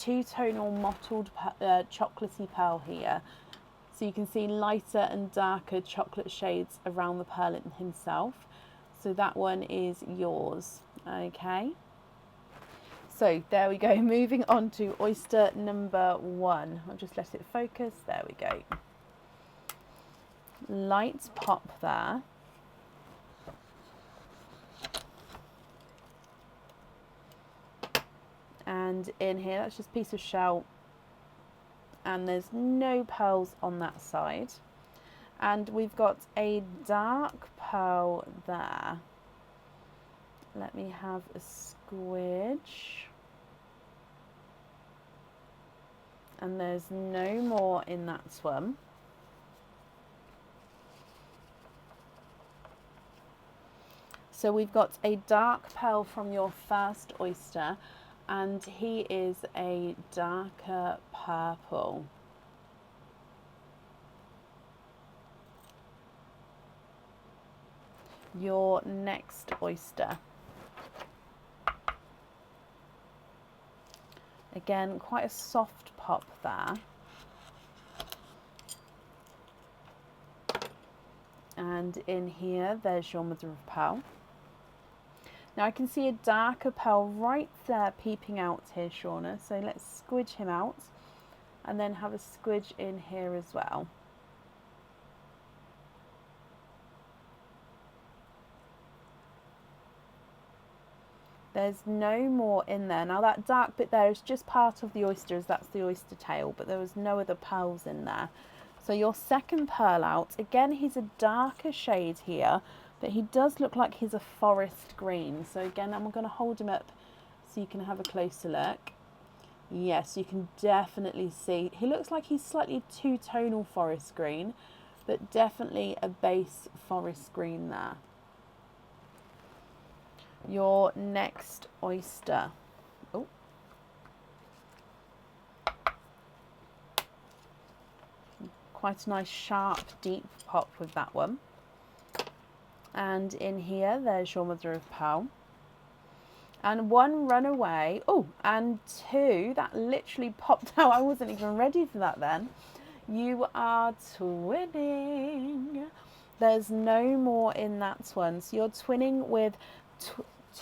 two-tonal mottled chocolatey pearl here. So you can see lighter and darker chocolate shades around the pearl himself. So that one is yours, okay? So there we go, moving on to oyster number 1. I'll just let it focus, there we go. Light pop there. And in here, that's just a piece of shell, and there's no pearls on that side. And we've got a dark pearl there. Let me have a squidge. And there's no more in that one. So we've got a dark pearl from your first oyster, and he is a darker purple. Your next oyster. Again, quite a soft pop there. And in here, there's your mother of pearl. Now I can see a darker pearl right there peeping out here, Shauna. So let's squidge him out and then have a squidge in here as well. There's no more in there. Now that dark bit there is just part of the oyster, as that's the oyster tail, but there was no other pearls in there. So your second pearl out, again he's a darker shade here, but he does look like he's a forest green. So again, I'm going to hold him up so you can have a closer look. Yes, you can definitely see, he looks like he's slightly two-tonal forest green, but definitely a base forest green there. Your next oyster. Oh. Quite a nice sharp deep pop with that one. And in here, there's your mother of pearl. And one runaway. Oh, and two, that literally popped out. I wasn't even ready for that then. You are twinning. There's no more in that one. So you're twinning with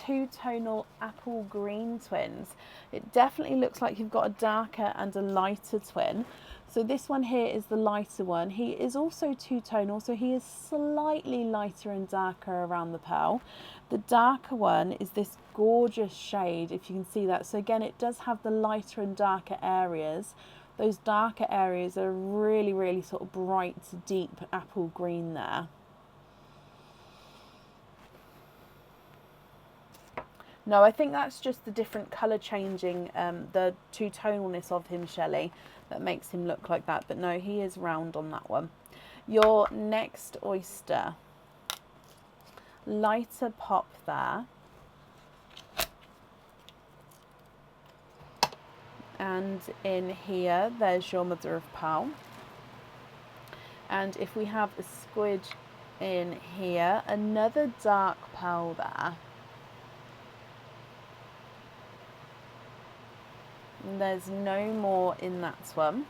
two-tonal apple green twins. It definitely looks like you've got a darker and a lighter twin. So this one here is the lighter one. He is also two-tonal, so he is slightly lighter and darker around the pearl. The darker one is this gorgeous shade, if you can see that. So again, it does have the lighter and darker areas. Those darker areas are really, really sort of bright, deep apple green there. No, I think that's just the different colour changing, the two-tonalness of him, Shelley, that makes him look like that. But no, he is round on that one. Your next oyster. Lighter pop there. And in here, there's your mother of pearl. And if we have a squidge in here, another dark pearl there. And there's no more in that one.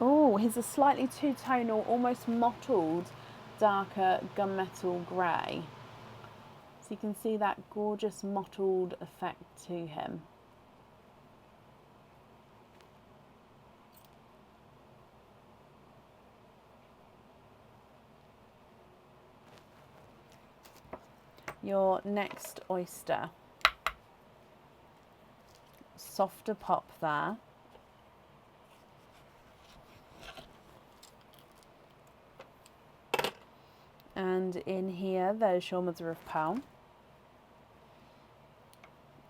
Oh, he's a slightly two-tonal, almost mottled, darker gunmetal grey. So you can see that gorgeous mottled effect to him. Your next oyster. Softer pop there. And in here, there's your mother of pearl.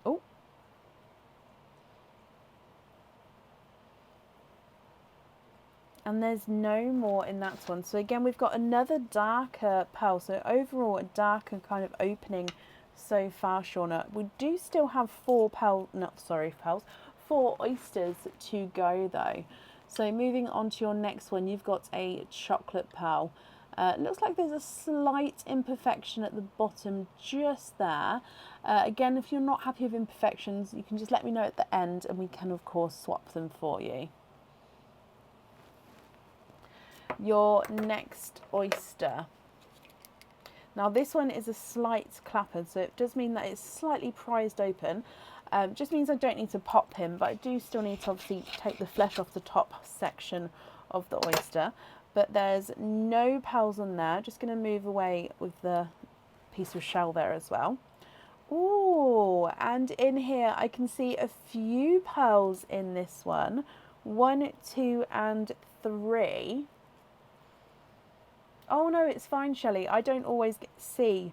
Oh. And there's no more in that one. So again, we've got another darker pearl. So overall, a darker kind of opening so far, Shauna. We do still have four oysters to go though. So moving on to your next one, you've got a chocolate pearl. Looks like there's a slight imperfection at the bottom just there. Again, if you're not happy with imperfections, you can just let me know at the end and we can of course swap them for you. Your next oyster. Now this one is a slight clapper, so it does mean that it's slightly prized open. Just means I don't need to pop him, but I do still need to obviously take the flesh off the top section of the oyster. But there's no pearls on there. Just going to move away with the piece of shell there as well. Ooh, and in here I can see a few pearls in this one. 1, 2 and 3. Oh no, it's fine, Shelley. I don't always see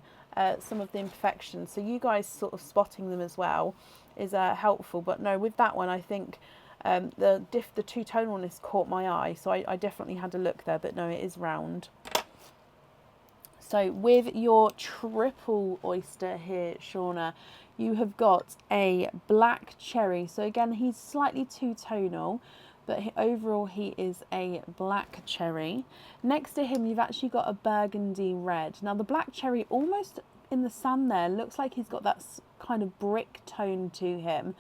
some of the imperfections, so you guys sort of spotting them as well is helpful. But no, with that one I think the two-tonalness caught my eye, so I definitely had a look there, but no, it is round. So with your triple oyster here, Shauna, you have got a black cherry. So again, he's slightly two-tonal, but overall he is a black cherry. Next to him, you've actually got a burgundy red. Now the black cherry, almost in the sun there, looks like he's got that kind of brick tone to him.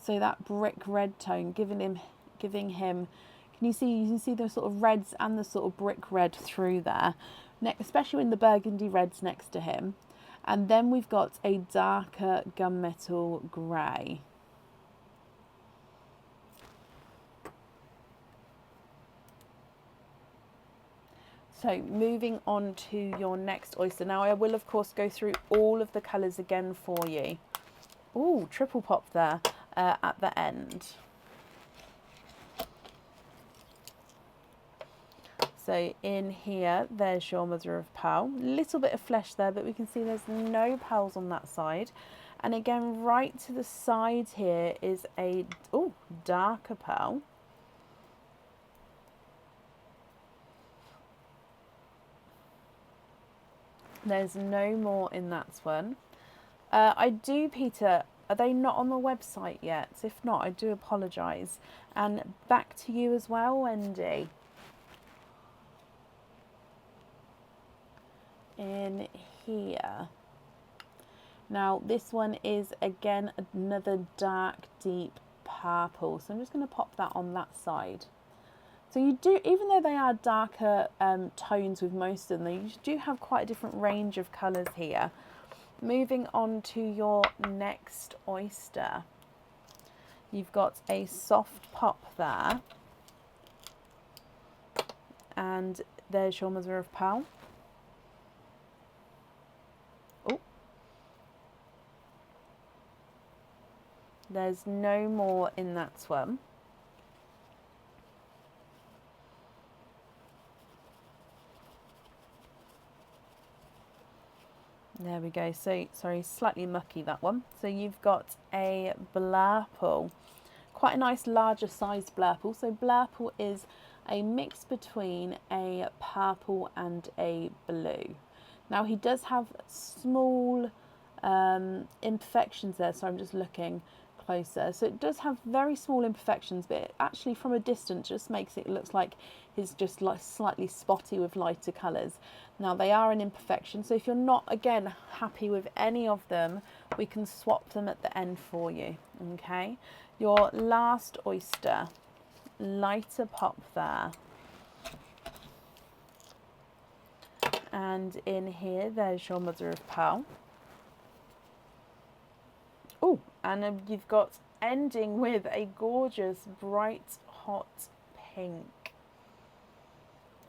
So that brick red tone, giving him, can you can see the sort of reds and the sort of brick red through there, especially in the burgundy reds next to him. And then we've got a darker gunmetal grey. So moving on to your next oyster. Now I will of course go through all of the colours again for you. Ooh, triple pop there at the end. So in here, there's your mother of pearl. Little bit of flesh there, but we can see there's no pearls on that side. And again, right to the side here is a darker pearl. There's no more in that one. I do, Peter, are they not on the website yet? If not, I do apologise. And back to you as well, Wendy. In here. Now this one is again another dark deep purple, so I'm just going to pop that on that side. So you do, even though they are darker tones with most of them, you do have quite a different range of colours here. Moving on to your next oyster, you've got a soft pop there, and there's your mother of pearl. There's no more in that one. There we go. So, sorry, slightly mucky that one. So you've got a blurple. Quite a nice larger sized blurple. So blurple is a mix between a purple and a blue. Now he does have small imperfections there, so I'm just looking closer. So it does have very small imperfections, but it actually from a distance just makes it look like he's just like slightly spotty with lighter colours. Now they are an imperfection, so if you're not again happy with any of them, we can swap them at the end for you. Okay, your last oyster, lighter pop there. And in here, there's your mother of pearl. Oh, and you've got ending with a gorgeous bright hot pink.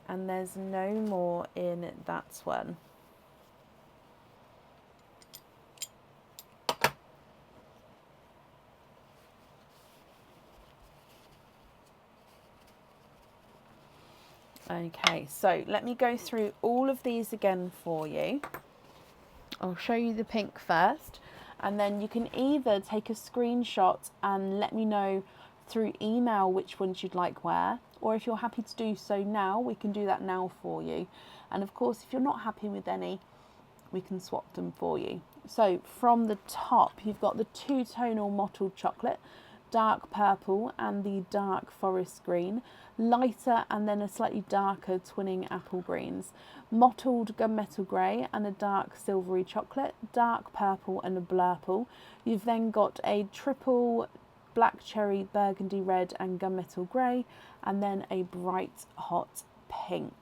And there's no more in that one. Okay, so let me go through all of these again for you. I'll show you the pink first, and then you can either take a screenshot and let me know through email which ones you'd like where, or if you're happy to do so now, we can do that now for you. And of course, if you're not happy with any, we can swap them for you. So from the top, you've got the two-tonal mottled chocolate. dark purple and the dark forest green, lighter and then a slightly darker twinning apple greens, mottled gunmetal grey and a dark silvery chocolate, dark purple and a blurple. You've then got a triple black cherry, burgundy red and gunmetal grey, and then a bright hot pink.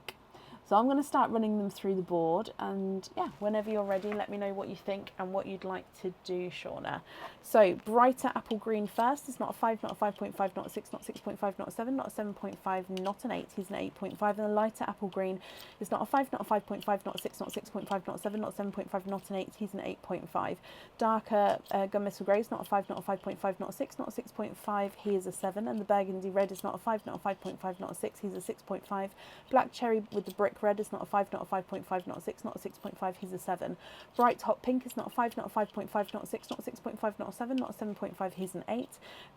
So I'm going to start running them through the board, and yeah, whenever you're ready, let me know what you think and what you'd like to do, Shauna. So brighter apple green first. It's not a 5, not a 5.5, not a 6, not 6.5, not a 7, not a 7.5, not an 8. He's an 8.5. And the lighter apple green is not a 5, not a 5.5, not a 6, not 6.5, not a 7, not a 7.5, not an 8. He's an 8.5. Darker gunmetal grey is not a 5, not a 5.5, not a 6, not a 6.5. He is a 7. And the burgundy red is not a 5, not a 5.5, not a 6. He's a 6.5. Black cherry with the brick red is not a 5, not a 5.5, not a 6, not a 6.5, he's a 7. Bright hot pink is not a 5, not a 5.5, not a 6, not a 6.5, not a 7, not a 7.5, he's an 8.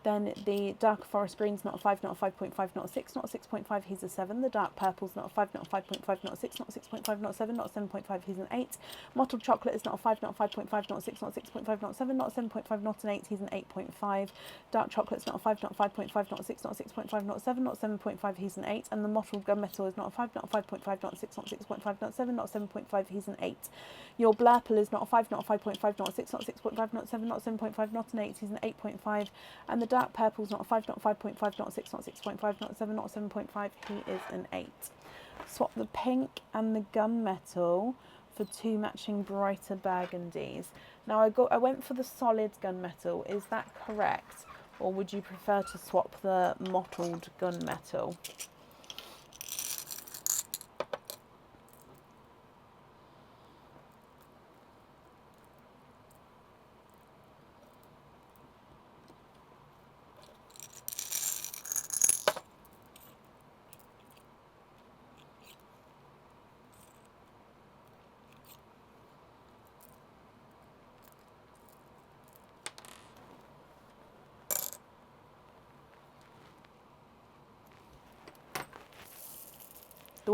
Then the dark forest green is not a 5, not a 5.5, not a 6, not a 6.5, he's a 7. The dark purple is not a 5, not a 5.5, not a 6, not a 6.5, not a 7, not a 7.5, he's an 8. Mottled chocolate is not a 5, not a 5.5, not a 6, not a 6.5, not a 7, not a 7.5, not an 8, he's an 8.5. Dark chocolate is not a 5, not a 5.5, not a 6, not a 6.5, not a 7, not a 7.5, he's an 8. And the mottled gunmetal is not a 5, not a 5.5, not a 6, not 6.5, not 7, not 7.5, he's an 8. Your blurple is not a 5, not a 5.5, not a 6, not 6.5, not 7, not 7.5, not an 8, he's an 8.5. And the dark purple is not a 5, not a 5.5, not a 6, not 6.5, not a 7, not 7.5, he is an 8. Swap the pink and the gunmetal for 2 matching brighter burgundies. Now I went for the solid gunmetal, is that correct? Or would you prefer to swap the mottled gunmetal?